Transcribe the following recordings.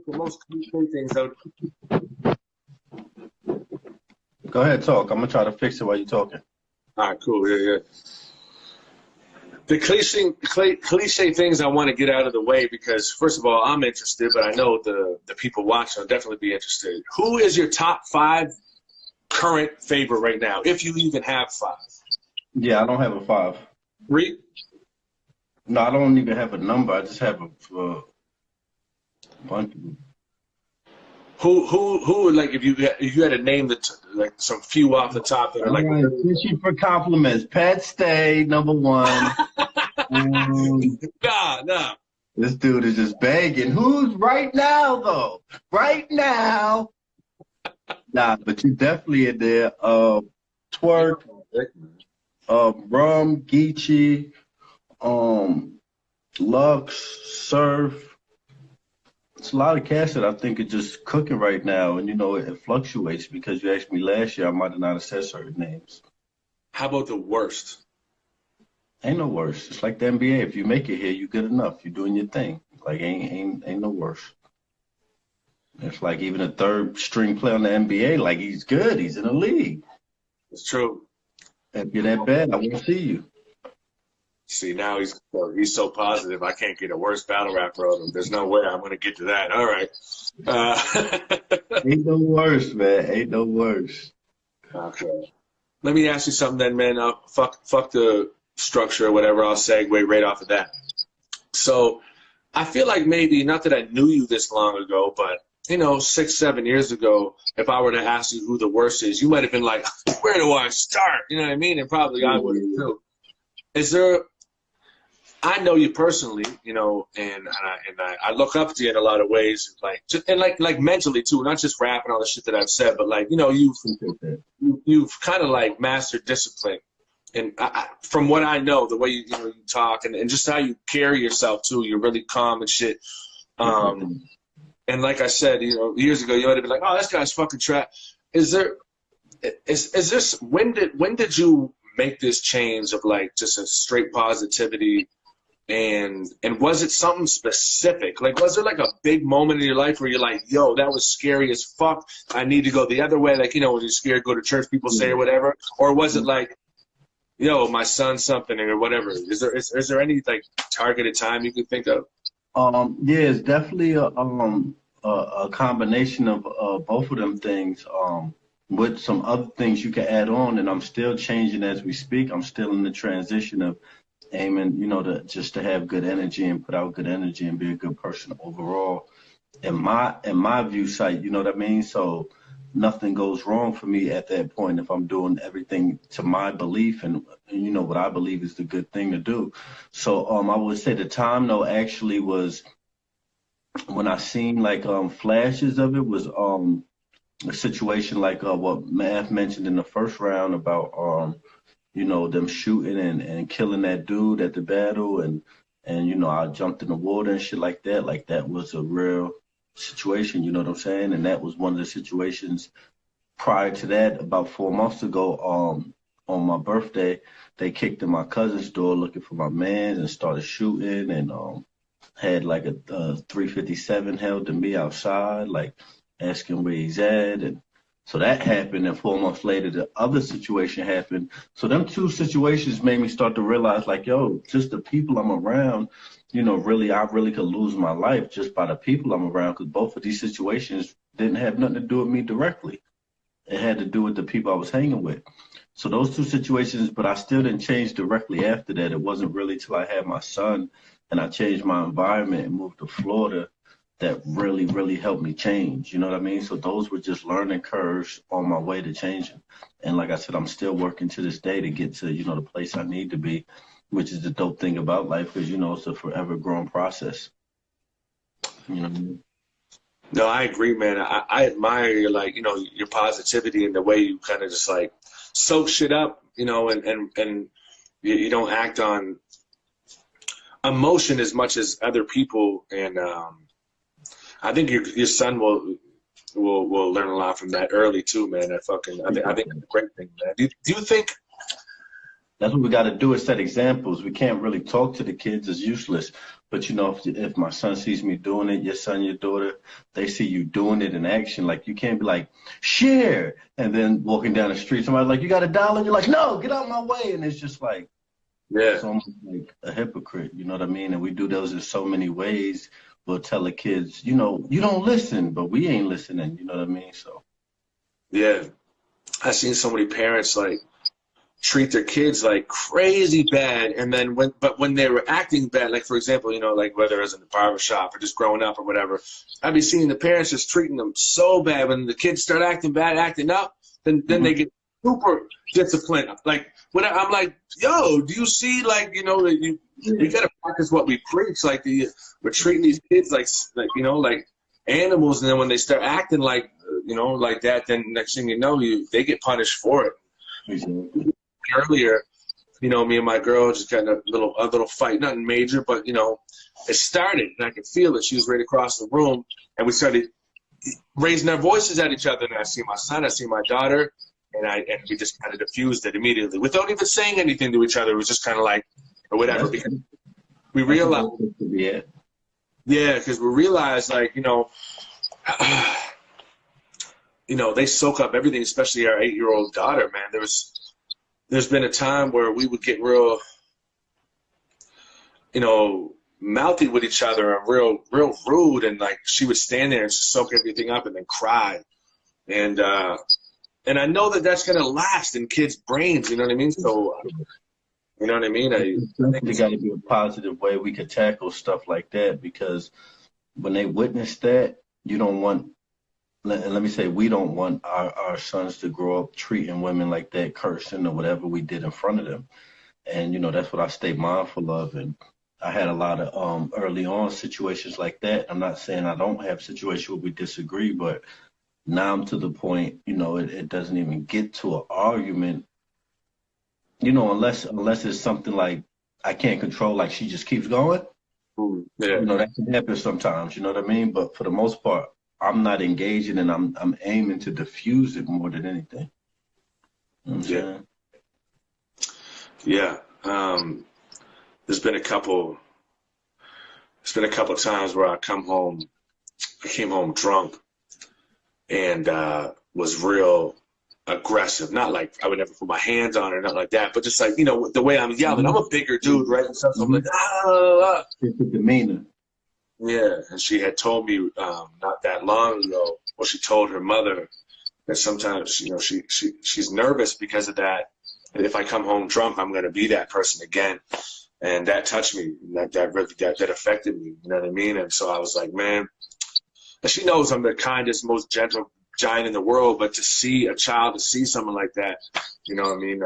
think the most cliche things out. Go ahead, talk. I'm gonna try to fix it while you're talking. All right, cool. Yeah. The cliche things I want to get out of the way because, first of all, I'm interested, but I know the people watching will definitely be interested. Who is your top 5 current favorite right now, if you even have 5? Yeah, I don't have a 5. 3? No, I don't even have a number. I just have a bunch of them. Who like if you had to name like some few off the top that are like. Right, thank you for compliments. Pat Stay, number 1. Nah. This dude is just begging. Who's right now though? Right now. Nah, but you definitely in there. Twerk, Rum, Geechee, Lux, Surf. It's a lot of cats that I think are just cooking right now, and it fluctuates because you asked me last year, I might have not have said certain names. How about the worst? Ain't no worse. It's like the NBA. If you make it here, you good enough. You're doing your thing. Like ain't no worse. It's like even a third string player on the NBA, like he's good. He's in the league. It's true. If you're that bad, I won't see you. See, now he's so positive. I can't get a worse battle rapper of him. There's no way I'm going to get to that. All right. Ain't no worse, man. Ain't no worse. Okay. Let me ask you something then, man. Fuck the structure or whatever. I'll segue right off of that. So I feel like maybe, not that I knew you this long ago, but, 6-7 years ago, if I were to ask you who the worst is, you might have been like, where do I start? You know what I mean? And probably I would have too. Is there... I know you personally, and I look up to you in a lot of ways, like mentally too, not just rapping all the shit that I've said, but like you've kind of like mastered discipline, and from what I know, the way you talk and just how you carry yourself too, you're really calm and shit. And like I said, years ago, you might have been like, oh, this guy's fucking trash. Is this when did you make this change of like just a straight positivity? And was it something specific? Like, was there like a big moment in your life where you're like, yo, that was scary as fuck. I need to go the other way. Like, when you're scared, go to church, people say or whatever. Or was it like, yo, my son's something or whatever? Is there any like targeted time you could think of? Yeah, it's definitely a combination of both of them things. With some other things you can add on, and I'm still changing as we speak. I'm still in the transition of aiming, to have good energy and put out good energy and be a good person overall. In my view sight, you know what I mean? So nothing goes wrong for me at that point if I'm doing everything to my belief and what I believe is the good thing to do. So I would say the time though actually was when I seen like flashes of it was a situation like what Math mentioned in the first round about them shooting and killing that dude at the battle and I jumped in the water and shit like that. Like that was a real situation, you know what I'm saying? And that was one of the situations prior to that, about 4 months ago, on my birthday, they kicked in my cousin's door looking for my man and started shooting and had like a 357 held to me outside, like asking where he's at. And so that happened, and 4 months later, the other situation happened. So them two situations made me start to realize, like, yo, just the people I'm around, I really could lose my life just by the people I'm around, because both of these situations didn't have nothing to do with me directly. It had to do with the people I was hanging with. So those two situations, but I still didn't change directly after that. It wasn't really till I had my son and I changed my environment and moved to Florida that really, really helped me change. You know what I mean? So those were just learning curves on my way to changing. And like I said, I'm still working to this day to get to, the place I need to be, which is the dope thing about life because, it's a forever growing process. You know what I mean? No, I agree, man. I admire your, like, your positivity and the way you kind of just like soak shit up, and you don't act on emotion as much as other people. And I think your son will learn a lot from that early too, man. I think it's a great thing, man. Do you think That's what we got to do is set examples. We can't really talk to the kids. It's useless. But, you know, if my son sees me doing it, your son, your daughter, they see you doing it in action. Like, you can't be like, share. And then walking down the street, somebody's like, you got $1? And you're like, no, get out of my way. And it's just like, it's almost like a hypocrite. You know what I mean? And we do those in so many ways. We'll tell the kids, you know, you don't listen, but we ain't listening. You know what I mean? So. Yeah. I've seen so many parents, like, treat their kids like crazy bad, and then when they were acting bad, like for example, you know, like whether it was in the barber shop or just growing up or whatever, I'd be seeing the parents just treating them so bad. When the kids start acting bad, acting up, then they get super disciplined. Like when I'm like, yo, do you see, like, you know, that you gotta practice what we preach. Like we're treating these kids like you know, like animals, and then when they start acting like, you know, like that, then next thing you know, they get punished for it. Mm-hmm. Earlier, you know, me and my girl just got a little fight, nothing major, but, you know, it started, and I could feel it. She was right across the room, and we started raising our voices at each other. And I see my son, I see my daughter, and we just kind of diffused it immediately without even saying anything to each other. It was just kind of like, or whatever. Because we realized, because we realized, like, you know, they soak up everything, especially our 8-year-old daughter, man. There's been a time where we would get real, you know, mouthy with each other and real rude, and like she would stand there and soak everything up and then cry, and I know that that's gonna last in kids' brains. You know what I mean? So, you know what I mean? I think it's got to be a positive way we could tackle stuff like that, because when they witness that, you don't want. Let me say, we don't want our sons to grow up treating women like that, cursing or whatever we did in front of them. And, you know, that's what I stay mindful of. And I had a lot of early on situations like that. I'm not saying I don't have situations where we disagree, but now I'm to the point, you know, it doesn't even get to an argument, you know, unless it's something like I can't control, like she just keeps going. Yeah. You know, that can happen sometimes, you know what I mean? But for the most part, I'm not engaging, and I'm aiming to diffuse it more than anything. You know what I'm saying? Yeah. There's been a couple times where I came home drunk and was real aggressive. Not like I would never put my hands on her, not like that, but just like, you know, the way I'm yelling. I'm a bigger dude, right? And stuff, so I'm like, It's the demeanor. Yeah, and she had told me not that long ago, well, she told her mother that sometimes, you know, she's nervous because of that. And if I come home drunk, I'm going to be that person again. And that touched me. And that really affected me. You know what I mean? And so I was like, man, and she knows I'm the kindest, most gentle giant in the world. But to see a child, to see someone like that, you know what I mean?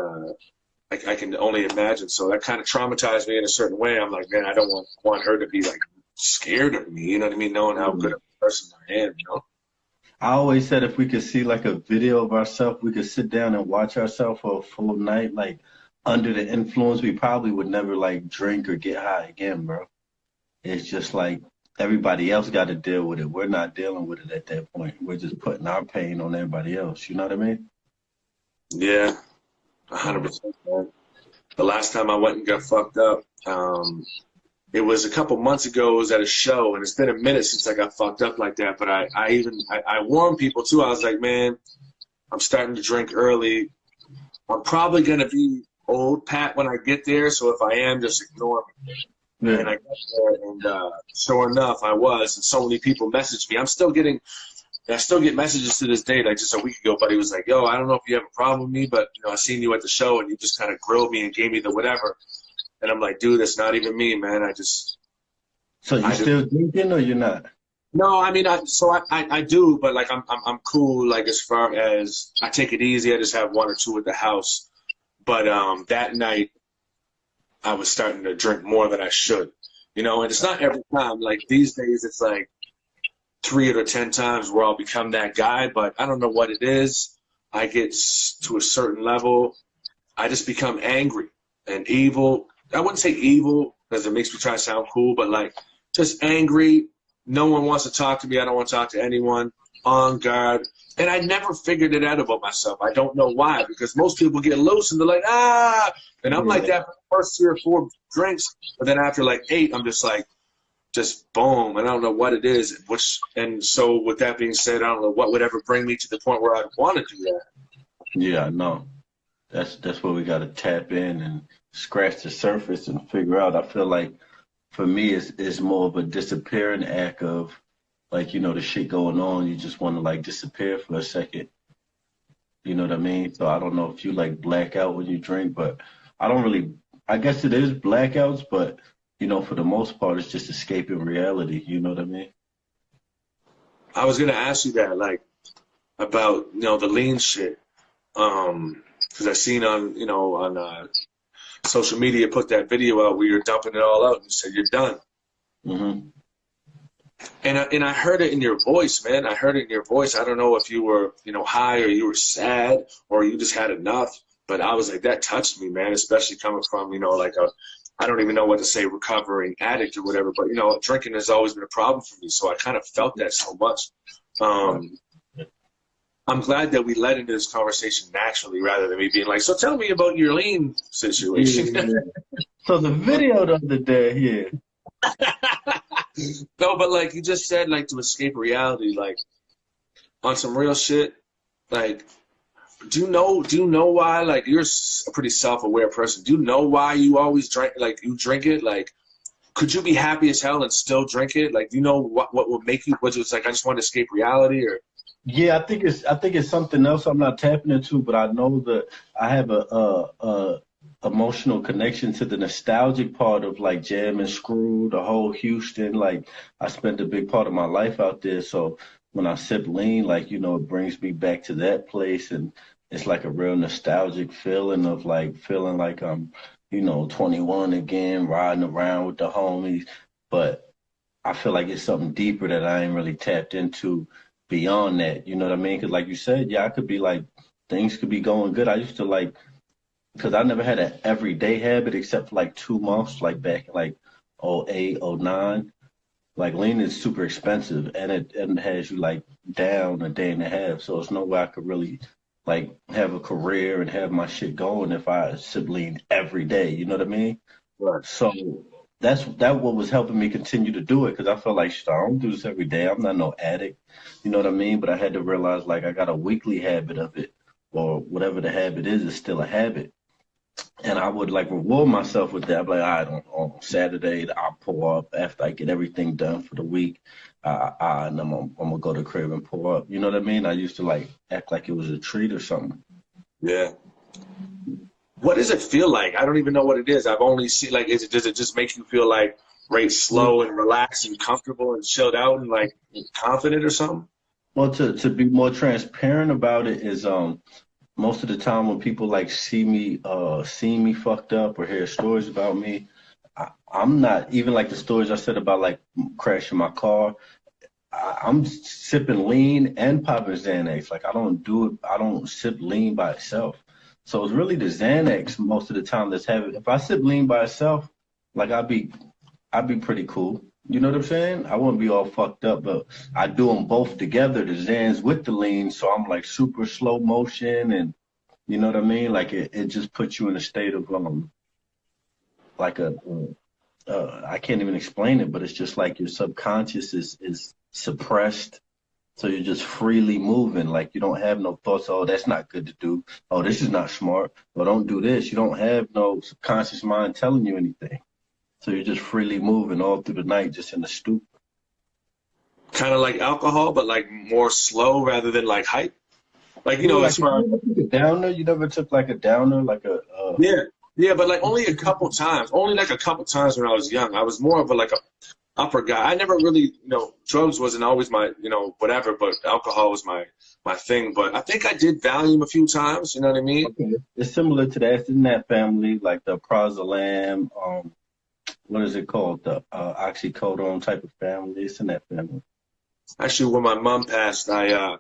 I can only imagine. So that kind of traumatized me in a certain way. I'm like, man, I don't want her to be like scared of me, you know what I mean, knowing how good of a person I am, you know. I always said if we could see like a video of ourselves, we could sit down and watch ourselves for a full night, like under the influence, we probably would never like drink or get high again, bro. It's just like everybody else got to deal with it. We're not dealing with it at that point. We're just putting our pain on everybody else. You know what I mean? Yeah, 100%. Man. The last time I went and got fucked up, it was a couple months ago. It was at a show, and it's been a minute since I got fucked up like that. But I warned people too. I was like, man, I'm starting to drink early. I'm probably gonna be old Pat when I get there. So if I am, just ignore me. Yeah. And I got there, and sure enough, I was. And so many people messaged me. I still get messages to this day. Like just a week ago, buddy was like, yo, I don't know if you have a problem with me, but you know, I seen you at the show, and you just kind of grilled me and gave me the whatever. And I'm like, dude, it's not even me, man. So you still drinking or you're not? No, I mean, I do, but like I'm cool. Like as far as I take it easy, I just have one or two at the house. But that night, I was starting to drink more than I should, you know. And it's not every time. Like these days, it's like 3 or 10 times where I'll become that guy. But I don't know what it is. I get to a certain level, I just become angry and evil. I wouldn't say evil because it makes me try to sound cool, but like just angry no one wants to talk to me. I don't want to talk to anyone. On guard. And I never figured it out about myself. I don't know why, because most people get loose and they're like, ah. And I'm like that for the first 3 or 4 drinks. But then after like 8, I'm just like, just boom. And I don't know what it is. And so with that being said, I don't know what would ever bring me to the point where I'd want to do that. Yeah, I know. That's where we got to tap in and scratch the surface and figure out. I feel like for me, it's more of a disappearing act of, like, you know, the shit going on. You just want to, like, disappear for a second. You know what I mean? So I don't know if you, like, black out when you drink, but I don't really, I guess it is blackouts, but, you know, for the most part, it's just escaping reality. You know what I mean? I was going to ask you that, like, about, you know, the lean shit. Because I seen on, you know, on social media, put that video out where you're dumping it all out and you said you're done. Mm-hmm. And I heard it in your voice, man. I heard it in your voice. I don't know if you were, you know, high or you were sad or you just had enough. But I was like, that touched me, man, especially coming from, you know, like I don't even know what to say, recovering addict or whatever. But, you know, drinking has always been a problem for me. So I kind of felt that so much. I'm glad that we led into this conversation naturally rather than me being like, so tell me about your lean situation. Yeah. So the video the other day here. No, but like you just said, like to escape reality, like on some real shit, like do you know why, like you're a pretty self-aware person. Do you know why you always drink, like you drink it? Like could you be happy as hell and still drink it? Like do you know what would make you, was it like I just want to escape reality or? Yeah, I think it's something else I'm not tapping into, but I know that I have a emotional connection to the nostalgic part of like Jam and Screw, the whole Houston. Like I spent a big part of my life out there, so when I sip lean, like, you know, it brings me back to that place, and it's like a real nostalgic feeling of like feeling like I'm, you know, 21 again, riding around with the homies. But I feel like it's something deeper that I ain't really tapped into beyond that. You know what I mean? Because like you said, yeah, I could be like, things could be going good. I used to like, because I never had an everyday habit except for like 2 months, like back in like '08, '09. Like lean is super expensive, and it has you like down a day and a half. So it's no way I could really like have a career and have my shit going if I sip lean every day. You know what I mean? Right. So that what was helping me continue to do it, because I felt like, shit, I don't do this every day. I'm not no addict. You know what I mean? But I had to realize like I got a weekly habit of it, or whatever the habit is still a habit. And I would like reward myself with that. I'd be like, all right, on Saturday, I'll pour up after I get everything done for the week. And I'm gonna go to the crib and pour up. You know what I mean? I used to like act like it was a treat or something. Yeah. What does it feel like? I don't even know what it is. I've only seen like, does it just make you feel like right, slow and relaxed and comfortable and chilled out and like confident or something? Well, to be more transparent about it is most of the time when people like see me fucked up or hear stories about me, I'm not even like the stories I said about like crashing my car. I'm sipping lean and popping Xanax. Like I don't sip lean by itself. So it's really the Xanax most of the time that's having. If I sip lean by itself, like I'd be pretty cool. You know what I'm saying? I wouldn't be all fucked up, but I do them both together, the Xans with the lean, so I'm like super slow motion, and you know what I mean? Like it just puts you in a state of like I can't even explain it, but it's just like your subconscious is suppressed, so you're just freely moving. Like you don't have no thoughts, oh, that's not good to do. Oh, this is not smart. Oh, don't do this. You don't have no subconscious mind telling you anything. So you're just freely moving all through the night, just in the stupor. Kind of like alcohol, but like more slow rather than like hype. Like, you know, like as far you never took a downer, you never took like a downer, like a yeah, but like only a couple times. Only like a couple times when I was young. I was more of a upper guy. I never really, you know, drugs wasn't always my, you know, whatever, but alcohol was my thing. But I think I did Valium a few times. You know what I mean? Okay. It's similar to that. It's in that family, like the Prazolam, what is it called? The oxycodone type of family. It's in that family. Actually, when my mom passed, I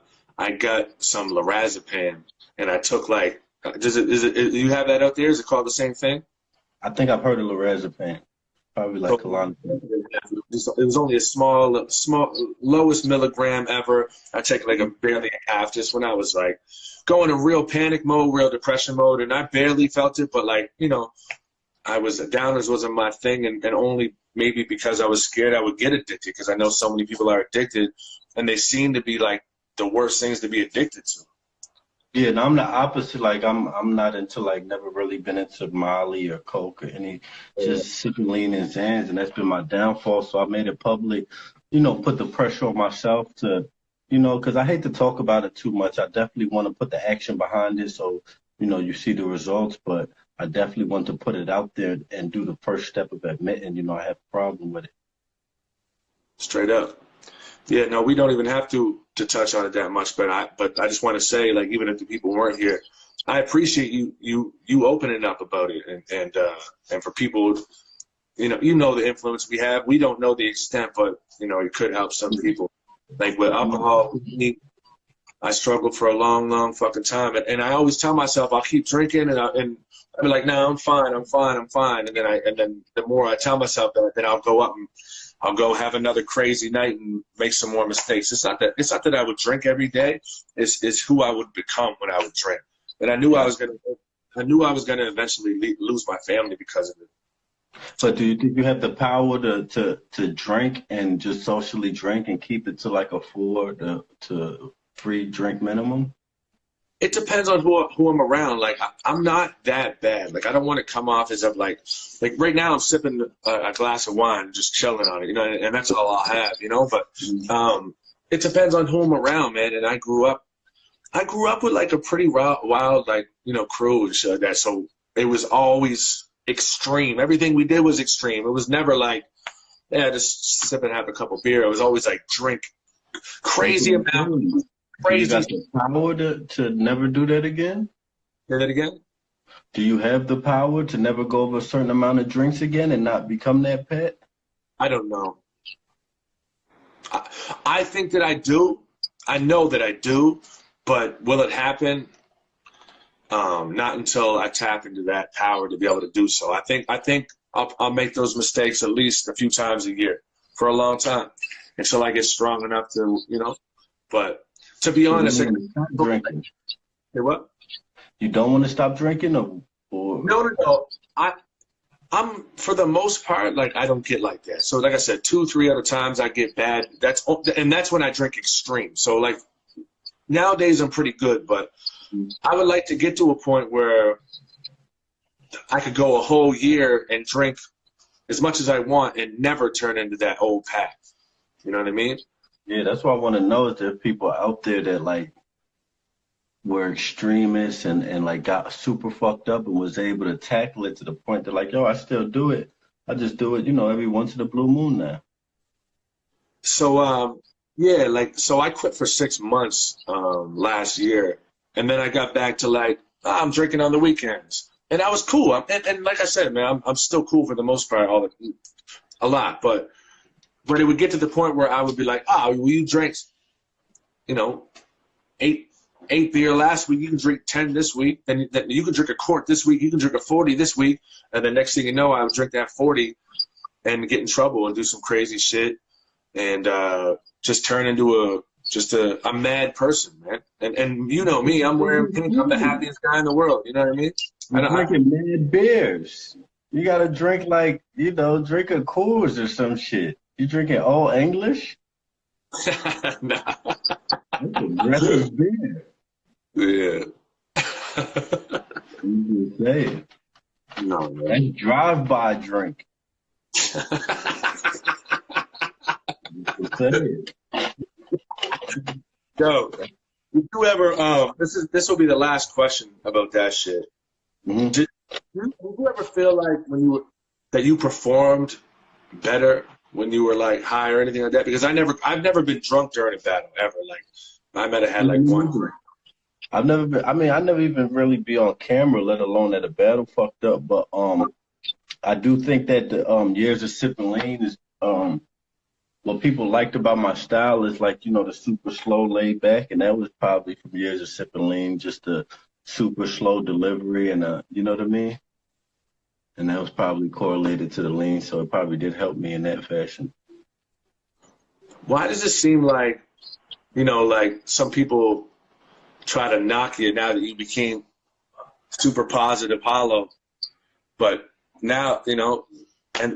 got some lorazepam, and I took like, do you have that out there? Is it called the same thing? I think I've heard of lorazepam. Probably like Kalana. It was only a small, lowest milligram ever. I take like a barely a half just when I was like going in real panic mode, real depression mode, and I barely felt it. But like, you know, I was downers wasn't my thing, and only maybe because I was scared I would get addicted because I know so many people are addicted, and they seem to be like the worst things to be addicted to. Yeah, and I'm the opposite. Like I'm not into like never really been into Molly or Coke or any just sipping lean and Zans, and that's been my downfall. So I made it public, you know, put the pressure on myself to, you know, because I hate to talk about it too much. I definitely want to put the action behind it, so you know you see the results. But I definitely want to put it out there and do the first step of admitting, you know, I have a problem with it. Straight up. Yeah, no, we don't even have to touch on it that much, but I just want to say, like, even if the people weren't here, I appreciate you opening up about it, and for people, you know the influence we have. We don't know the extent, but you know it could help some people. Like with alcohol, I struggled for a long, long fucking time, and I always tell myself I'll keep drinking, and I'll be like, no, I'm fine, and then the more I tell myself that, then I'll go up and I'll go have another crazy night and make some more mistakes. It's not that I would drink every day. It's who I would become when I would drink. And I knew I was gonna eventually lose my family because of it. So do you think you have the power to drink and just socially drink and keep it to like a 4 to 3 drink minimum? It depends on who I'm around. Like I'm not that bad. Like I don't want to come off as of like right now I'm sipping a glass of wine, just chilling on it, you know, and that's all I'll have, you know. But it depends on who I'm around, man. And I grew up with like a pretty wild, like, you know, crew and shit like that. So it was always extreme. Everything we did was extreme. It was never like, yeah, just sip and have a couple beer. It was always like drink crazy amount. Crazy. You got the power to never do that again? Say that again? Do you have the power to never go over a certain amount of drinks again and not become that pet? I don't know. I think that I do. I know that I do, but will it happen? Not until I tap into that power to be able to do so. I think I'll make those mistakes at least a few times a year for a long time until I get strong enough to, you know. But to be honest, stop drinking. Say what? You don't want to stop drinking, or? No. I'm for the most part, like I don't get like that. So like I said, 2-3 other times I get bad. That's when I drink extreme. So like nowadays I'm pretty good, but I would like to get to a point where I could go a whole year and drink as much as I want and never turn into that old pack. You know what I mean? Yeah, that's what I want to know, is there people out there that like were extremists and like got super fucked up and was able to tackle it to the point that like, yo, I still do it. I just do it, you know, every once in a blue moon now. So yeah, like so I quit for 6 months last year, and then I got back to like I'm drinking on the weekends, and I was cool. And like I said, man, I'm still cool for the most part, a lot, but it would get to the point where I would be like, well, you drank, you know, eight beer last week, you can drink 10 this week, then you can drink a quart this week, you can drink a 40 this week, and the next thing you know, I would drink that 40 and get in trouble and do some crazy shit and just turn into a mad person, man. And you know me, I'm wearing pink, I'm the happiest guy in the world, you know what I mean? You're drinking mad beers. You gotta drink like, you know, drink a Coors or some shit. You drinking all English? Nah. That's aggressive beer. Yeah. You just say it. No, man. That's drive-by drink. You say it. Yo, did you ever? This will be the last question about that shit. Mm-hmm. Did you ever feel like that you performed better when you were like high or anything like that? Because I've never been drunk during a battle ever. Like I might have had like one drink. I never even really be on camera, let alone at a battle fucked up. But I do think that the years of sipping lean is what people liked about my style is like, you know, the super slow laid back, and that was probably from years of sipping lean, just the super slow delivery and you know what I mean? and that was probably correlated to the lean, so it probably did help me in that fashion. Why does it seem like, like some people try to knock you now that you became super positive hollow, but now,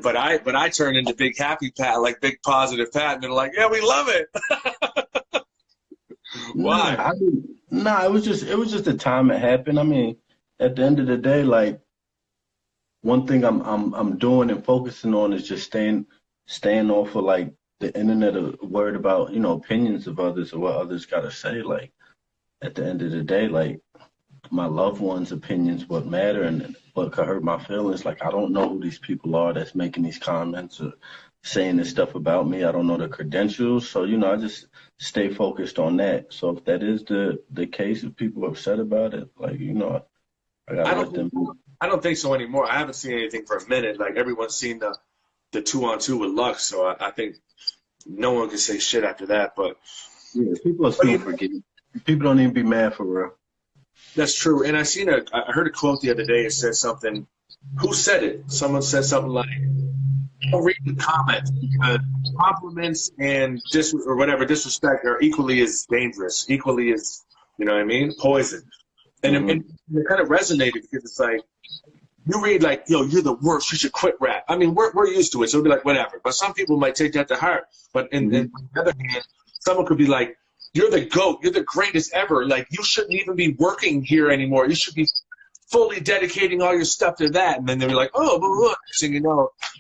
but I turned into big happy Pat, like big positive Pat, and they're like, yeah, we love it. Why? Nah, it was just the time it happened. I mean, at the end of the day, like, one thing I'm doing and focusing on is just staying off of like the internet, worried about opinions of others or what others gotta say. Like, at the end of the day, like, my loved ones' opinions what matter, and what could hurt my feelings. Like, I don't know who these people are that's making these comments or saying this stuff about me. I don't know the credentials, so I just stay focused on that. So if that is the case, if people are upset about it, like, I gotta let them. I don't think so anymore. I haven't seen anything for a minute. Like, everyone's seen the 2-on-2 with Lux, so I think no one can say shit after that. But yeah, people are still forgiving. People don't even be mad for real. That's true. And I heard a quote the other day. It said something. Who said it? Someone said something like, "Don't read the comments because compliments and disrespect are equally as dangerous, equally as poison." And it kind of resonated because it's like, you read like, yo, you're the worst, you should quit rap. I mean, we're used to it, so it'll be like, whatever. But some people might take that to heart. But on the other hand, someone could be like, you're the GOAT, you're the greatest ever. Like, you shouldn't even be working here anymore. You should be fully dedicating all your stuff to that. And then they'll be like, oh, blah, blah. So,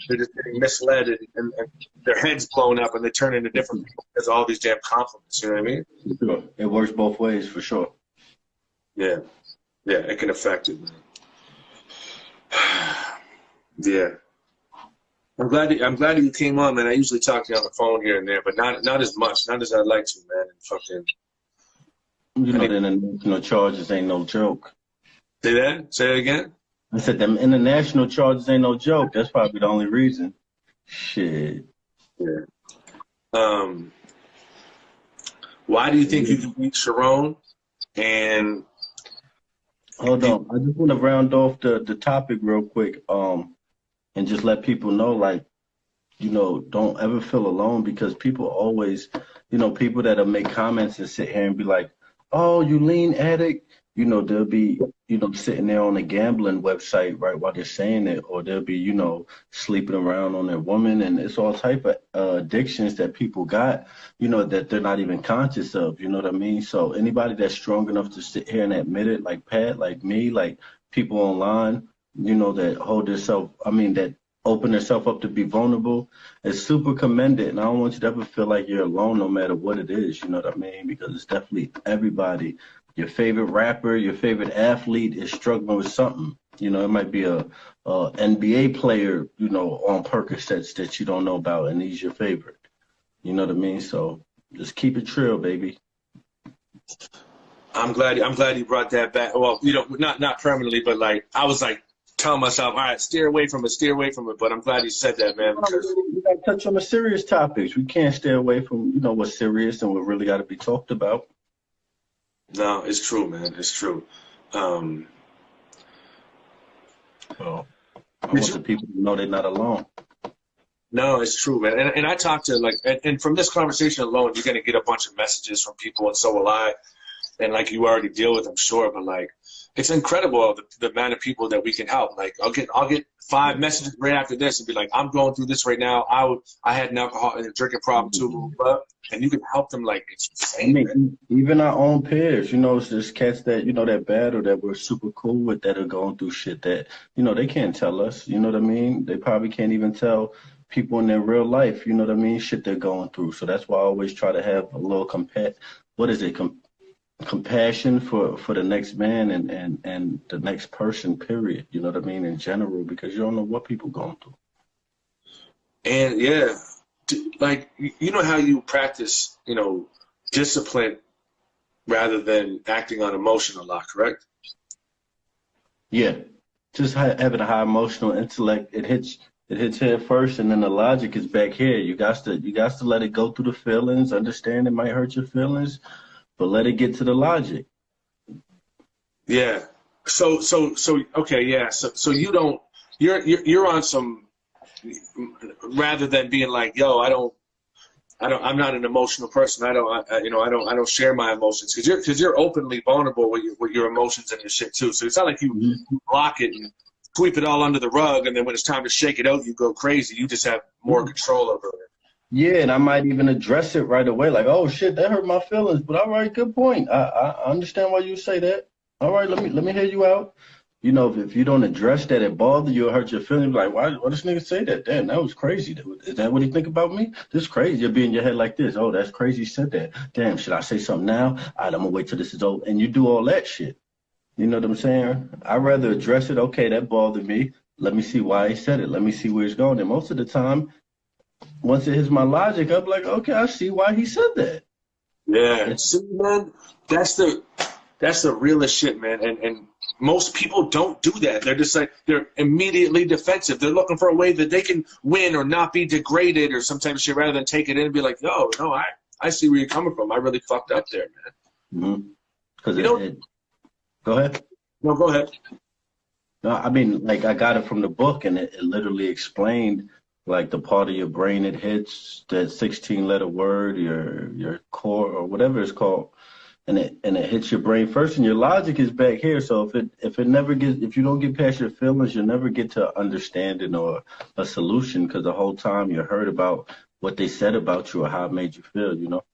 they're just getting misled and their heads blown up and they turn into different people because of all these damn compliments. You know what I mean? Sure. It works both ways for sure. Yeah. Yeah, it can affect it, man. Yeah. I'm glad that you came on, man. I usually talk to you on the phone here and there, but not as much, not as I'd like to, man. And fucking, the international charges ain't no joke. Say that again? I said them international charges ain't no joke. That's probably the only reason. Shit. Yeah. Why do you think you can beat Sharon? And hold on, I just want to round off the topic real quick, and just let people know, like, don't ever feel alone, because people always, people that'll make comments and sit here and be like, oh, you lean addict, they'll be, sitting there on a gambling website, right, while they're saying it, or they'll be, sleeping around on their woman, and it's all type of addictions that people got, that they're not even conscious of, you know what I mean? So anybody that's strong enough to sit here and admit it, like Pat, like me, like people online, that that open themselves up to be vulnerable, is super commended. And I don't want you to ever feel like you're alone no matter what it is, you know what I mean? Because it's definitely everybody. Your favorite rapper, your favorite athlete is struggling with something. It might be a NBA player, on Percocets that you don't know about, and he's your favorite. You know what I mean? So just keep it trill, baby. I'm glad you brought that back. Well, not permanently, but like I was like telling myself, all right, steer away from it. But I'm glad you said that, man. Because we got to touch on the serious topics. We can't stay away from what's serious and what really got to be talked about. No, it's true, man. It's true. Well, I want the people to know they're not alone. No, it's true, man. And I talked to and from this conversation alone, you're gonna get a bunch of messages from people, and so will I. And like you already deal with, I'm sure, but like it's incredible the amount of people that we can help. Like I'll get 5 messages right after this and be like, I'm going through this right now. I had an alcohol and a drinking problem too, and you can help them. Like it's insane. I mean, even our own peers, it's just cats that that battle that we're super cool with that are going through shit that they can't tell us. You know what I mean? They probably can't even tell people in their real life. You know what I mean? Shit they're going through. So that's why I always try to have a little compassion for the next man and the next person, period. You know what I mean? In general, because you don't know what people going through. And yeah, like how you practice, discipline rather than acting on emotion a lot, correct? Yeah, just having a high emotional intellect. It hits head first, and then the logic is back here. You got to let it go through the feelings. Understand it might hurt your feelings, but let it get to the logic. Yeah. So okay, yeah. So you you're on some, rather than being like, yo, I'm not an emotional person. I don't share my emotions, because you're openly vulnerable with your emotions and your shit too. So it's not like you block it and sweep it all under the rug, and then when it's time to shake it out, you go crazy. You just have more control over it. Yeah, and I might even address it right away, like, oh shit, that hurt my feelings. But all right, good point. I understand why you say that. All right, let me hear you out. You know, if you don't address that, it bothers you, it hurt your feelings. Like, why this nigga say that? Damn, that was crazy. Is that what he think about me? This is crazy. You'll be in your head like this. Oh, that's crazy. He said that. Damn, should I say something now? All right, I'm gonna wait till this is over. And you do all that shit. You know what I'm saying? I'd rather address it. Okay, that bothered me. Let me see why he said it. Let me see where it's going. And most of the time, once it hits my logic, I'm like, okay, I see why he said that. Yeah, see, man, that's the realest shit, man. And most people don't do that. They're just like, they're immediately defensive. They're looking for a way that they can win or not be degraded or some type of shit, rather than take it in and be like, no, I see where you're coming from. I really fucked up there, man. Mm-hmm. Go ahead. No, go ahead. No, I mean, like, I got it from the book, and it literally explained, like, the part of your brain it hits, that 16-letter word, your core or whatever it's called, and it hits your brain first, and your logic is back here. So if you don't get past your feelings, you'll never get to understanding or a solution, because the whole time you heard about what they said about you or how it made you feel. You know.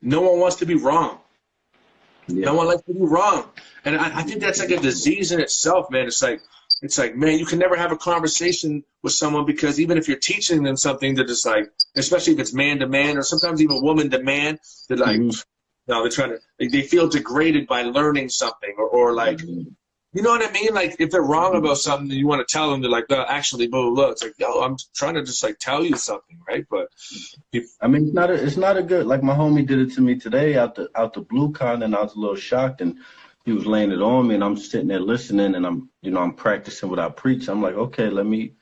No one wants to be wrong. Yeah. No one likes to be wrong. And I think that's like a disease in itself, man. It's like, man, you can never have a conversation with someone, because even if you're teaching them something, they're just like, especially if it's man to man, or sometimes even woman to man, they're like, no, they're trying to, they feel degraded by learning something, or like, you know what I mean? Like, if they're wrong about something and you want to tell them, they're like, no, actually, blah, blah, blah. It's like, yo, I'm trying to just like tell you something, right? But I mean, it's not a good, like, my homie did it to me today out the blue kind, and I was a little shocked, and he was laying it on me, and I'm sitting there listening, and I'm practicing what I preach. I'm like, okay, let me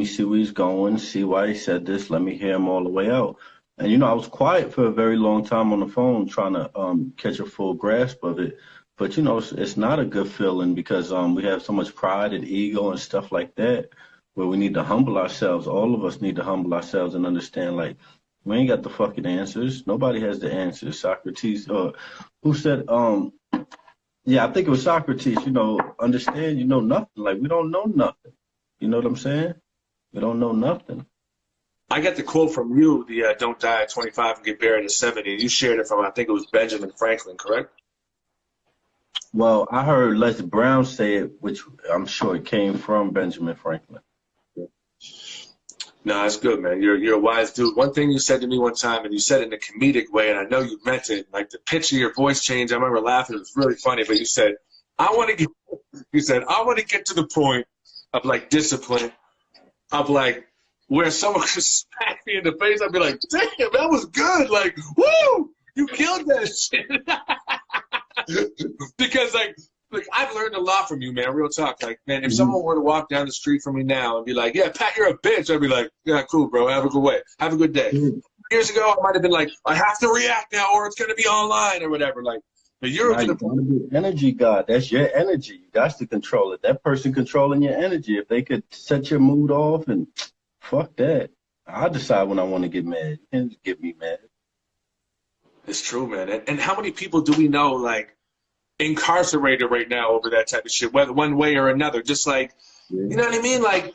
see where he's going, see why he said this, let me hear him all the way out. And I was quiet for a very long time on the phone trying to catch a full grasp of it. But it's not a good feeling, because we have so much pride and ego and stuff like that, where we need to humble ourselves. All of us need to humble ourselves and understand, like, we ain't got the fucking answers. Nobody has the answers. Socrates, who said, yeah, I think it was Socrates, understand you know nothing. Like, we don't know nothing. You know what I'm saying? We don't know nothing. I got the quote from you, the don't die at 25 and get buried at 70. You shared it from, I think it was Benjamin Franklin, correct? Well, I heard Les Brown say it, which I'm sure it came from Benjamin Franklin. No, that's good, man. You're a wise dude. One thing you said to me one time, and you said it in a comedic way, and I know you meant it, like the pitch of your voice changed. I remember laughing. It was really funny, but you said, I want to get to the point of, like, discipline, of, like, where someone could smack me in the face. I'd be like, damn, that was good. Like, woo, you killed that shit. Because, like, I've learned a lot from you, man. Real talk. Like, man, if someone were to walk down the street from me now and be like, yeah, Pat, you're a bitch, I'd be like, yeah, cool, bro. Have a good way. Have a good day. Years ago, I might have been like, I have to react now, or it's going to be online or whatever. Like, but you're to the point. Energy God. That's your energy. You got to control it. That person controlling your energy. If they could set your mood off, and fuck that. I decide when I want to get mad. You can't get me mad. It's true, man. And how many people do we know, like, incarcerated right now over that type of shit, whether one way or another? Just like, you know what I mean? Like,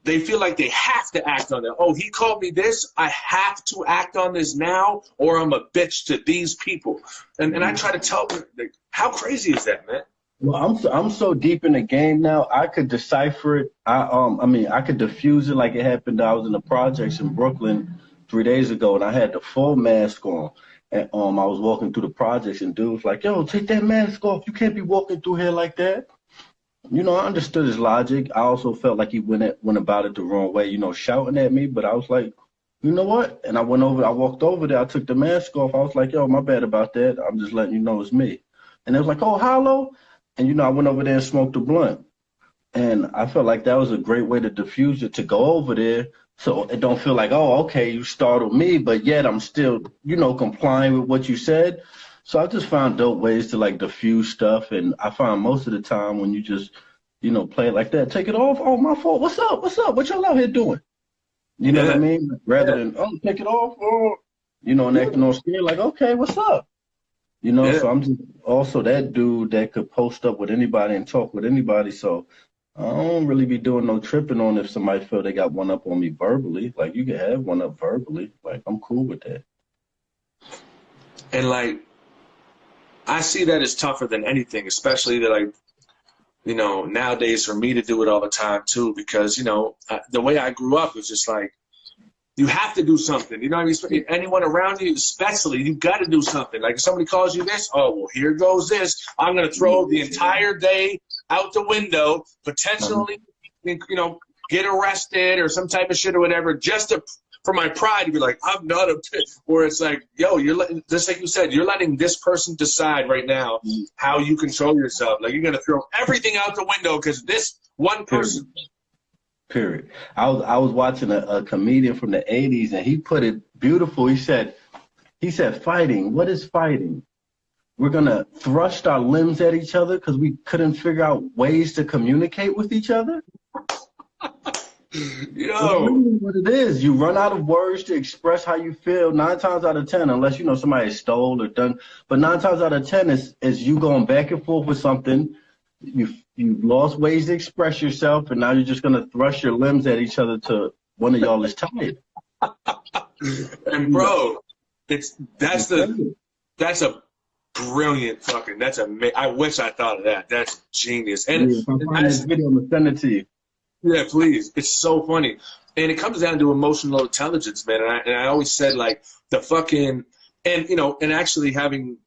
they feel like they have to act on it. Oh, he called me this, I have to act on this now, or I'm a bitch to these people. And I try to tell them, like, how crazy is that, man? Well, I'm so deep in the game now, I could decipher it. I could diffuse it like it happened. I was in the projects in Brooklyn 3 days ago, and I had the full mask on. And I was walking through the projects, and dude was like, yo, take that mask off. You can't be walking through here like that. I understood his logic. I also felt like he went about it the wrong way, shouting at me. But I was like, you know what? And I walked over there. I took the mask off. I was like, yo, my bad about that. I'm just letting you know it's me. And they was like, oh, hollow. And, I went over there and smoked a blunt. And I felt like that was a great way to diffuse it, to go over there. So it don't feel like, oh, okay, you startled me, but yet I'm still, complying with what you said. So I just found dope ways to, like, diffuse stuff. And I find most of the time when you just play it like that. Take it off. Oh, my fault. What's up? What's up? What y'all out here doing? You know what I mean? Rather than, oh, take it off, or, and acting all scared, like, okay, what's up? So I'm just also that dude that could post up with anybody and talk with anybody. So I don't really be doing no tripping on if somebody feel they got one up on me verbally. Like, you can have one up verbally. Like, I'm cool with that. And, like, I see that as tougher than anything, especially that, like, nowadays for me to do it all the time too, because, the way I grew up was just like, you have to do something. You know what I mean? Anyone around you, especially, you got to do something. Like if somebody calls you this, oh, well, here goes this. I'm going to throw the entire day out the window, potentially, get arrested or some type of shit or whatever, just for my pride to be like, I'm not a pit. Or it's like, yo, just like you said, you're letting this person decide right now how you control yourself. Like you're going to throw everything out the window because this one person. Period. I was watching a comedian from the 80s, and he put it beautiful. He said, fighting. What is fighting? We're going to thrust our limbs at each other because we couldn't figure out ways to communicate with each other. Yo. What it is, you run out of words to express how you feel 9 times out of 10, unless somebody stole or done. But 9 times out of 10 is you going back and forth with something. You've lost ways to express yourself, and now you're just gonna thrust your limbs at each other till one of y'all is tired. And bro, that's a brilliant fucking. I wish I thought of that. That's genius. And if I find this video, I'm gonna send it to you. Yeah, please. It's so funny, and it comes down to emotional intelligence, man. And I always said like the fucking and actually having,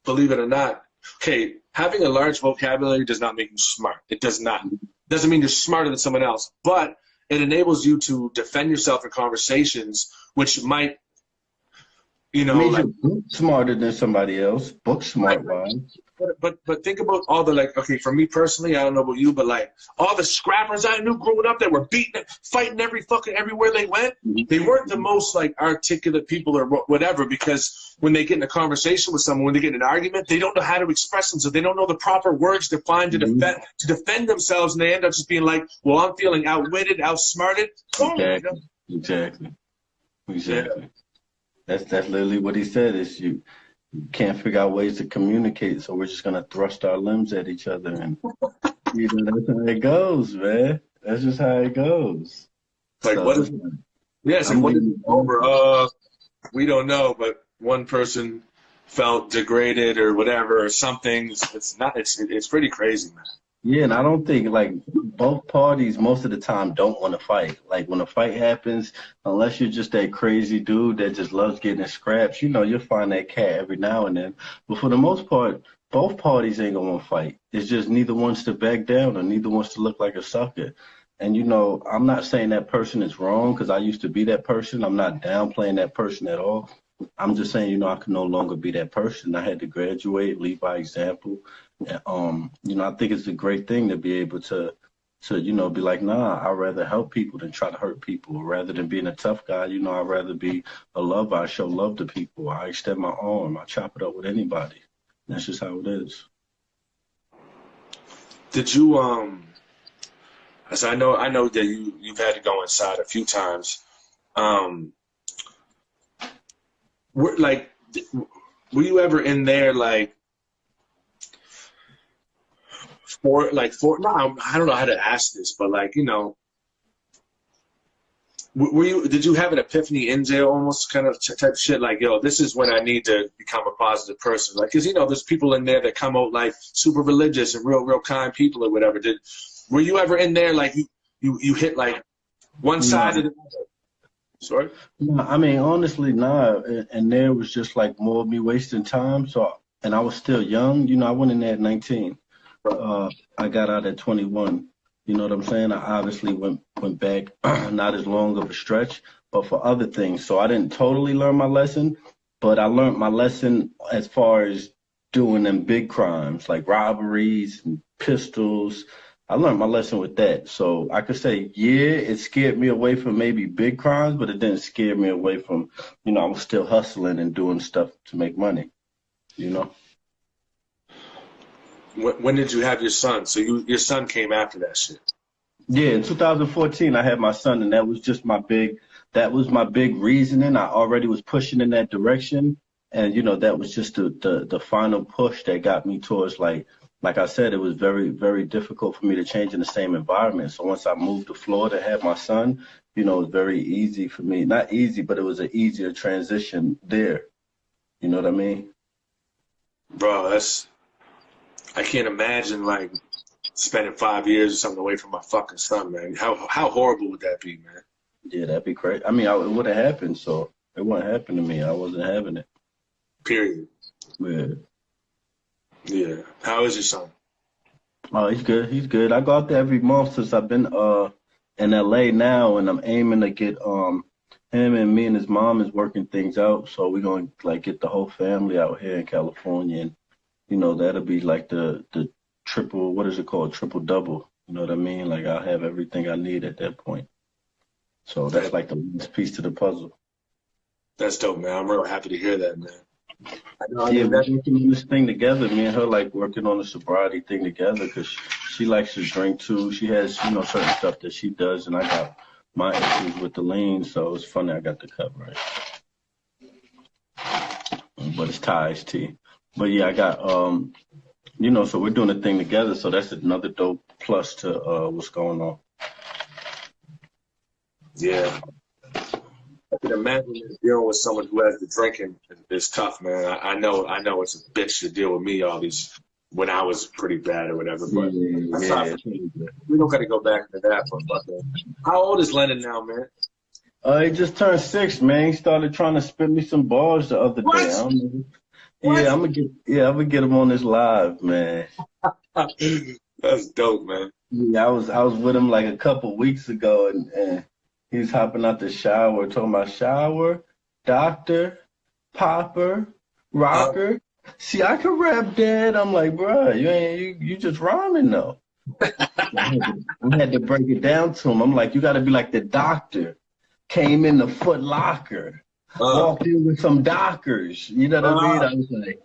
believe it or not, okay. Having a large vocabulary does not make you smart. It does not. Doesn't mean you're smarter than someone else, but it enables you to defend yourself in conversations, which might, you're book smarter than somebody else. Book smart, wise. But think about all the, like, okay, for me personally, I don't know about you, but like all the scrappers I knew growing up that were fighting everywhere they went, they weren't the most like articulate people or whatever, because when they get in a conversation with someone, when they get in an argument, they don't know how to express themselves. They don't know the proper words to find to defend themselves, and they end up just being like, well, I'm feeling outwitted, outsmarted. Exactly. Yeah. That's literally what he said, is you can't figure out ways to communicate, so we're just going to thrust our limbs at each other. And that's how it goes, man. That's just how it goes. Like, so, what is it over? We don't know, but one person felt degraded or whatever or something. It's pretty crazy, man. Yeah, and I don't think, like, both parties most of the time don't want to fight. Like, when a fight happens, unless you're just that crazy dude that just loves getting in scraps, you'll find that cat every now and then. But for the most part, both parties ain't going to fight. It's just neither wants to back down or neither wants to look like a sucker. And, I'm not saying that person is wrong, because I used to be that person. I'm not downplaying that person at all. I'm just saying, I can no longer be that person. I had to graduate, lead by example. I think it's a great thing to be able to be like, nah, I'd rather help people than try to hurt people. Rather than being a tough guy, I'd rather be a lover. I show love to people. I extend my arm. I chop it up with anybody. That's just how it is. Did you, as I know that you've had to go inside a few times. Were you ever in there like, no, I don't know how to ask this, but like, did you have an epiphany in jail, almost kind of type shit, like, yo, this is when I need to become a positive person? Like, because, there's people in there that come out like super religious and real kind people or whatever. Were you ever in there like you hit like one side of the other? Sorry? No, I mean, honestly, nah. And there was just like more of me wasting time. And I was still young. I went in there at 19. I got out at 21. You know what I'm saying? I obviously went back, not as long of a stretch, but for other things. So I didn't totally learn my lesson, but I learned my lesson as far as doing them big crimes like robberies and pistols. I learned my lesson with that. So I could say, yeah, it scared me away from maybe big crimes, but it didn't scare me away from, I was still hustling and doing stuff to make money, When did you have your son? So your son came after that shit. Yeah, in 2014, I had my son, and that was just that was my big reasoning. I already was pushing in that direction. And, that was just the final push that got me towards, like I said, it was very, very difficult for me to change in the same environment. So once I moved to Florida, had my son, it was very easy for me. Not easy, but it was an easier transition there. You know what I mean? Bro, I can't imagine, like, spending 5 years or something away from my fucking son, man. How horrible would that be, man? Yeah, that'd be great. I mean, it would have happened, so it wouldn't happen to me. I wasn't having it. Period. Yeah. Yeah. How is your son? Oh, he's good. He's good. I go out there every month since I've been in LA now, and I'm aiming to get him and me and his mom is working things out. So we're gonna like get the whole family out here in California, and that'll be like the triple. What is it called? Triple double. You know what I mean? Like I'll have everything I need at that point. So that's like the last piece to the puzzle. That's dope, man. I'm real happy to hear that, man. Yeah, we're working on this thing together. Me and her like working on the sobriety thing together because she likes to drink too. She has, certain stuff that she does, and I got my issues with the lean, so it's funny I got the cut right. But it's ties, T. But yeah, I got so we're doing a thing together, so that's another dope plus to what's going on. Yeah. I can imagine dealing with someone who has the drinking is tough, man. I know it's a bitch to deal with me all these when I was pretty bad or whatever. But we don't got to go back to that. But how old is Lennon now, man? He just turned 6, man. He started trying to spit me some bars the other day. I don't know. Yeah, I'm gonna get him on this live, man. That's dope, man. Yeah, I was with him like a couple weeks ago, and he was hopping out the shower, talking about shower, doctor, popper, rocker. See, I can rap, Dad. I'm like, bro, you just rhyming though. I had to break it down to him. I'm like, you got to be like the doctor. Came in the Foot Locker, walked in with some Dockers. You know what I mean? I was like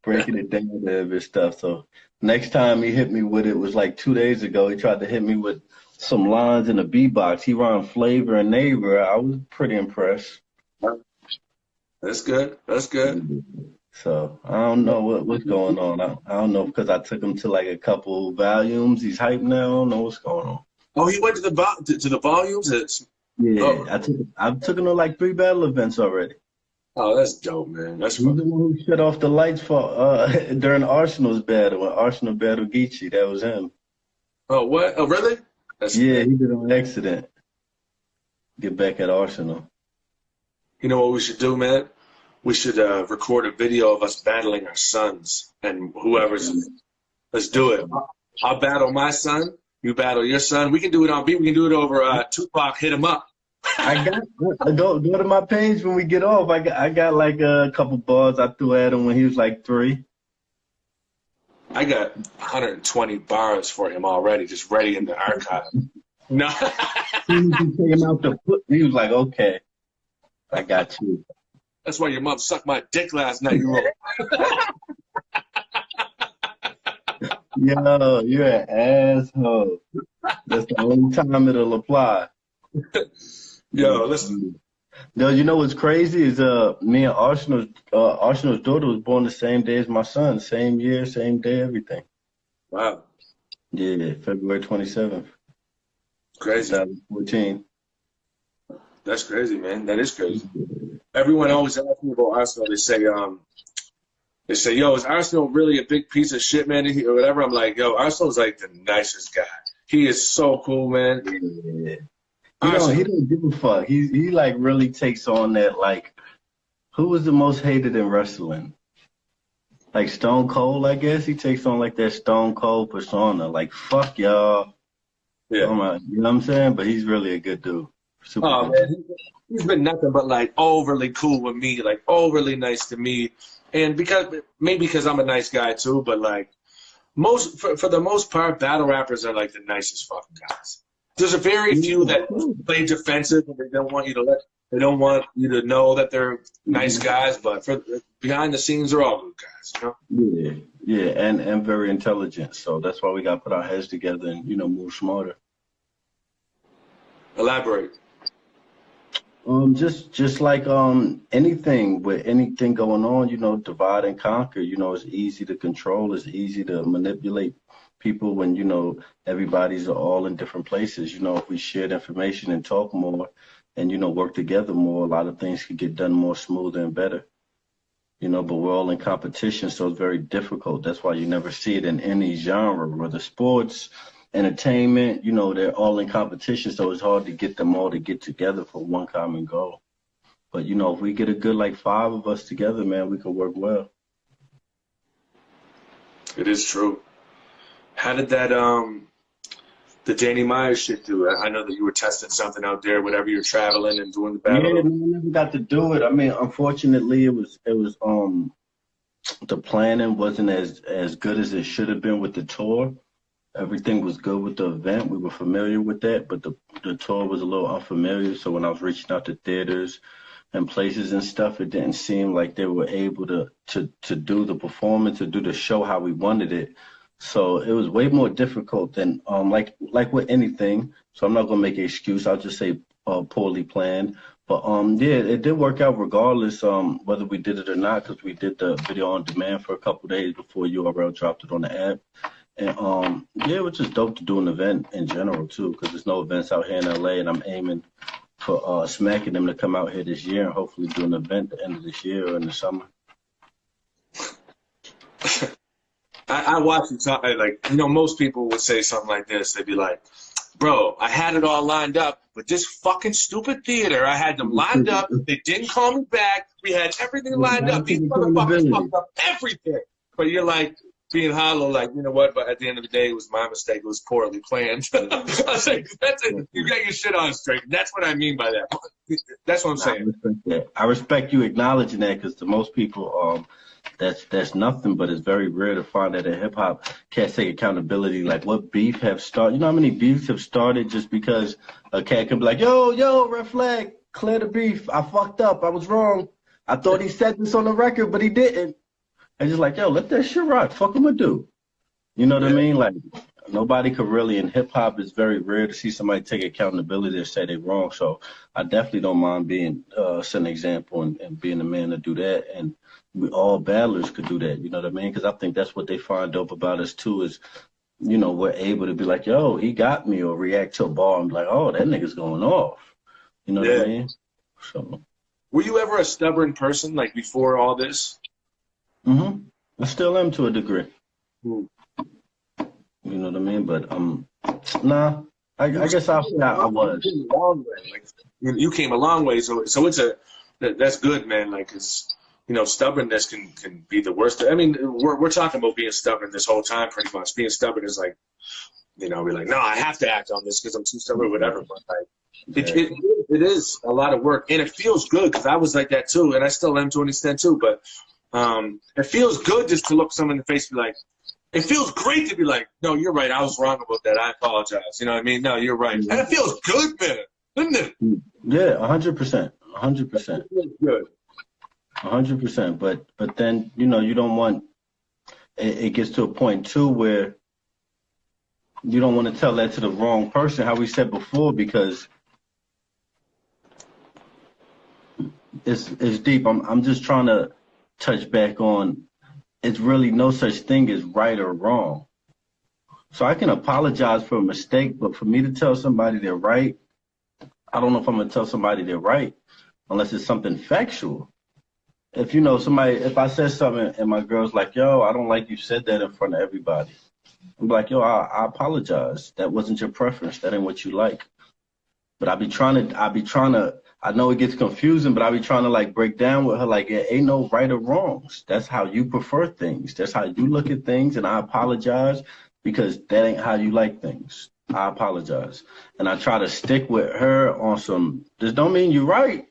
breaking it down to every stuff. So next time he hit me with it was like 2 days ago. He tried to hit me with some lines in a beatbox. He rhymed flavor and neighbor. I was pretty impressed. That's good. That's good. So I don't know what's going on. I don't know because I took him to like a couple volumes. He's hyped now. I don't know what's going on. Oh, he went to the volumes. I took him to like 3 battle events already. Oh, that's dope, man. That's He's the one who shut off the lights for during Arsenal's battle when Arsenal battled Geechee. That was him. Oh, what? Oh, really? He did it on accident. Get back at Arsenal. You know what we should do, man? We should record a video of us battling our sons and whoever's. Let's do it. I'll battle my son. You battle your son. We can do it on beat. We can do it over Tupac. Hit him up. Go to my page when we get off. I got like a couple bars I threw at him when he was like 3. I got 120 bars for him already, just ready in the archive. No. He came out the foot. He was like, "Okay, I got you." That's why your mom sucked my dick last night. You Yo, you're an asshole. That's the only time it'll apply. Yo, listen. Yo, you know what's crazy is me and Arsenal's daughter was born the same day as my son, same year, same day, everything. Wow. Yeah, February 27th. Crazy. 2014. That's crazy, man. That is crazy. Everyone always asks me about Arsenal. They say, yo, is Arsenal really a big piece of shit, man? Or whatever. I'm like, yo, Arsenal's like the nicest guy. He is so cool, man. Yeah. He don't give a fuck. He like really takes on that, like, who was the most hated in wrestling? Like Stone Cold, I guess. He takes on like that Stone Cold persona. Like, fuck y'all. Yeah. You know what I'm saying? But he's really a good dude. Super good. Man. He's been nothing but like overly cool with me, like overly nice to me. And because I'm a nice guy too, but like for the most part, battle rappers are like the nicest fucking guys. There's a very few that play defensive and they don't want you to know that they're nice guys, but for behind the scenes, they're all good guys, you know? Yeah, and very intelligent. So that's why we got to put our heads together and, move smarter. Elaborate. Just like anything with anything going on, divide and conquer. It's easy to control. It's easy to manipulate people when everybody's all in different places. If we shared information and talk more, and work together more, a lot of things could get done more smoother and better. But we're all in competition, so it's very difficult. That's why you never see it in any genre, whether sports, entertainment, they're all in competition, so it's hard to get them all to get together for one common goal. But, if we get a good, like 5 of us together, man, we could work well. It is true. How did that, the Danny Myers shit do? I know that you were testing something out there, whenever you're traveling and doing the battle. Yeah, man, I never got to do it. I mean, unfortunately, it was the planning wasn't as good as it should have been with the tour. Everything was good with the event. We were familiar with that, but the tour was a little unfamiliar. So when I was reaching out to theaters and places and stuff, it didn't seem like they were able to do the performance, to do the show how we wanted it. So it was way more difficult than like with anything. So I'm not gonna make an excuse. I'll just say poorly planned. But yeah, it did work out regardless whether we did it or not, because we did the video on demand for a couple of days before URL dropped it on the app. And yeah, it was just dope to do an event in general too, because there's no events out here in LA, and I'm aiming for smacking them to come out here this year and hopefully do an event at the end of this year or in the summer. I watch you talk, like, most people would say something like this. They'd be like, bro, I had it all lined up, but this fucking stupid theater, I had them lined up. They didn't call me back. We had everything lined up. These motherfuckers fucked up everything. But you're like, being hollow, like, you know what, but at the end of the day, it was my mistake. It was poorly planned. I was like, that's it. You got your shit on straight. That's what I mean by that. That's what I'm saying. I respect you acknowledging that, because to most people, that's nothing, but it's very rare to find that in hip hop cats take accountability. Like, what beef have started? You know how many beefs have started just because a cat can be like, yo, red flag, clear the beef. I fucked up. I was wrong. I thought he said this on the record, but he didn't. And just like, yo, let that shit rock. Fuck him, I do. You know what I mean? Like, nobody could really, in hip hop, it's very rare to see somebody take accountability or say they're wrong. So I definitely don't mind being, setting an example and being the man to do that. And we all battlers could do that. You know what I mean? Because I think that's what they find dope about us too is, we're able to be like, yo, he got me, or react to a bar and be like, oh, that nigga's going off. You know what I mean? So. Were you ever a stubborn person, like, before all this? Mm-hmm. I still am to a degree. You know what I mean? But nah, I guess I was. You came a long way, so that's good, man. Like, 'cause stubbornness can be the worst. I mean, we're talking about being stubborn this whole time, pretty much. Being stubborn is like, we're like, no, I have to act on this because I'm too stubborn, or whatever. But like, it is a lot of work, and it feels good because I was like that too, and I still am to an extent too. But it feels good just to look someone in the face and be like, it feels great to be like, no, you're right. I was wrong about that. I apologize. You know what I mean? No, you're right. And it feels good, man. Doesn't it? Yeah, 100%. 100%. Good. 100%. But then, you don't want, it gets to a point too where you don't want to tell that to the wrong person, how we said before, because it's deep. I'm just trying to touch back on, it's really no such thing as right or wrong. So I can apologize for a mistake, but for me to tell somebody they're right, I don't know if I'm going to tell somebody they're right unless it's something factual. If if I said something and my girl's like, yo, I don't like you said that in front of everybody. I'm like, yo, I apologize. That wasn't your preference. That ain't what you like. But I be trying to, I know it gets confusing, but I be trying to like break down with her, like, it ain't no right or wrongs. That's how you prefer things. That's how you look at things. And I apologize because that ain't how you like things. I apologize. And I try to stick with her on some, this don't mean you're right.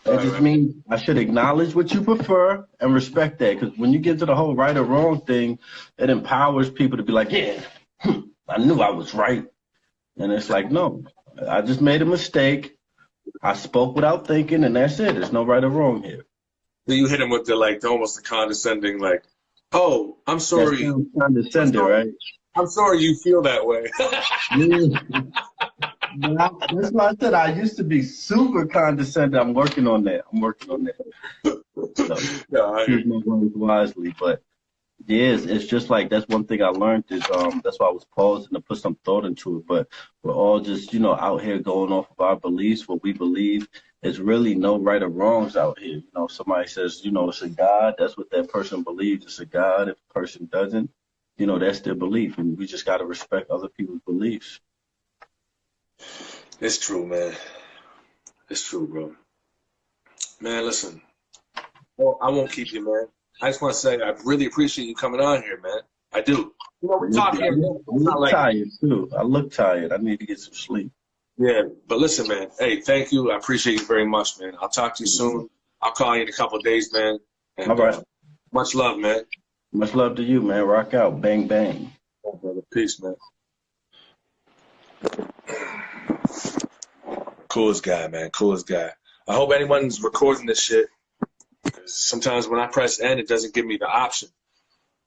It just means I should acknowledge what you prefer and respect that. Because when you get to the whole right or wrong thing, it empowers people to be like, yeah, I knew I was right. And it's like, no, I just made a mistake. I spoke without thinking, and that's it. There's no right or wrong here. So you hit him with the almost the condescending, like, Oh, I'm That sorry. sounds I'm condescending, sorry. right? I'm sorry you feel that way. Yeah. That's why I said I used to be super condescending. I'm working on that. I'm working on that. So Yeah, I hear choose you. my words wisely. But yes, it's just like that's one thing I learned is that's why I was pausing to put some thought into it. But we're all just, out here going off of our beliefs, what we believe. There's really no right or wrongs out here. Somebody says, it's a God, that's what that person believes. It's a God. If a person doesn't, that's their belief. And we just gotta respect other people's beliefs. It's true, man. It's true, bro. Man, listen. Well, I won't keep you, man. I just want to say I really appreciate you coming on here, man. I do. We talk here. I It's not look like, tired too. I look tired. I need to get some sleep. yeah. But listen, man. Hey, thank you. I appreciate you very much, man. I'll talk to you soon. I'll call you in a couple of days, man. All And right. much love, man. Much love to you, man. Rock out. Bang, bang. Oh, brother. Peace, man. Coolest guy, man. Coolest guy. I hope anyone's recording this shit. Sometimes when I press N, it doesn't give me the option.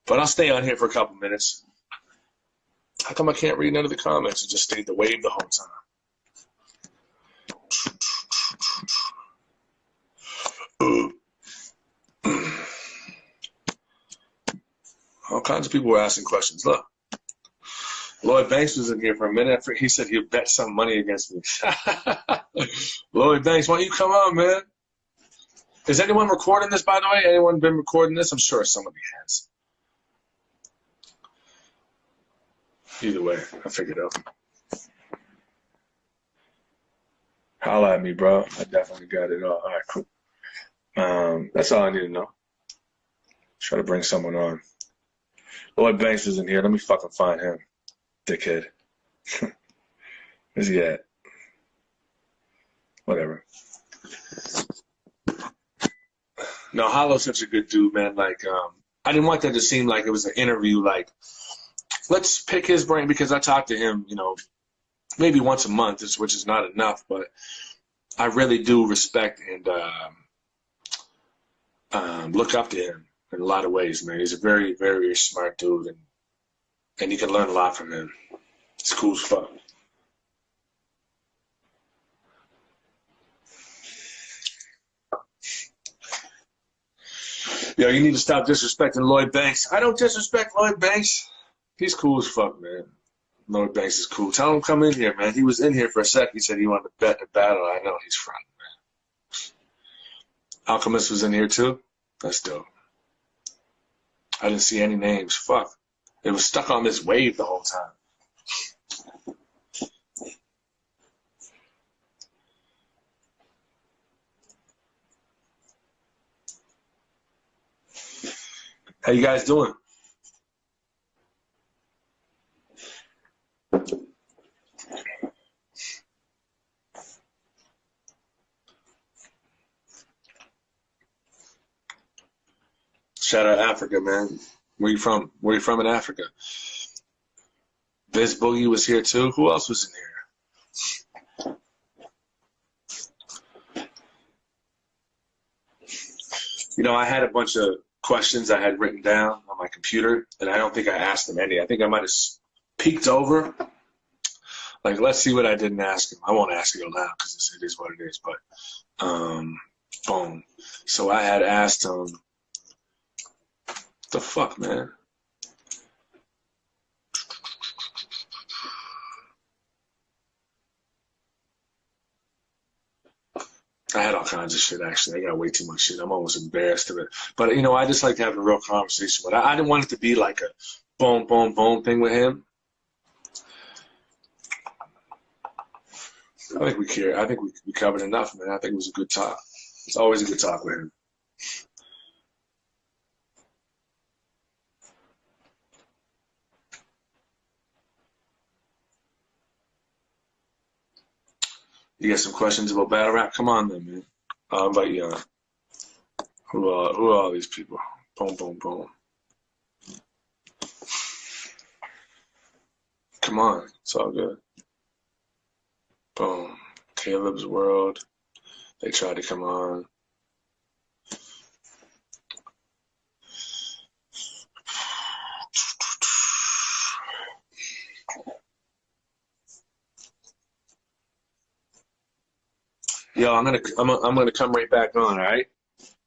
But I'll stay on here for a couple minutes. How come I can't read none of the comments? It just stayed the wave the whole time. All kinds of people were asking questions. Look, Lloyd Banks was in here for a minute. He said he'd bet some money against me. Lloyd Banks, why don't you come on, man? Is anyone recording this, by the way? Anyone been recording this? I'm sure somebody has. Either way, I figured out. Holla at me, bro. I definitely got it all. All right, cool. That's all I need to know. Try to bring someone on. Lloyd Banks is in here. Let me fucking find him. Dickhead. Where's he at? Whatever. No, Hollow's such a good dude, man. Like, I didn't want that to seem like it was an interview. Like, let's pick his brain because I talk to him, maybe once a month, which is not enough, but I really do respect and look up to him in a lot of ways, man. He's a very, very smart dude, and you can learn a lot from him. It's cool as fuck. Yo, you need to stop disrespecting Lloyd Banks. I don't disrespect Lloyd Banks. He's cool as fuck, man. Lloyd Banks is cool. Tell him to come in here, man. He was in here for a sec. He said he wanted to bet the battle. I know he's front, man. Alchemist was in here too. That's dope. I didn't see any names. Fuck. It was stuck on this wave the whole time. How you guys doing? Shout out Africa, man. Where you from? Where you from in Africa? Biz Boogie was here too. Who else was in here? I had a bunch of questions I had written down on my computer, and I don't think I asked them any. I think I might have peeked over. Like, let's see what I didn't ask him. I won't ask it aloud because it is what it is. But, boom. So I had asked him, the fuck, man? I had all kinds of shit, actually. I got way too much shit. I'm almost embarrassed of it. But, I just like having a real conversation with him. I didn't want it to be like a boom, boom, boom thing with him. I think we care. I think we covered enough, man. I think it was a good talk. It's always a good talk with him. You got some questions about battle rap? Come on, then, man. I'll invite you on. Who are all these people? Boom, boom, boom. Come on. It's all good. Boom. Caleb's World. They tried to come on. Yo, I'm gonna come right back on. All right.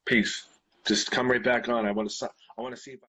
Peace. Just come right back on. I want to see if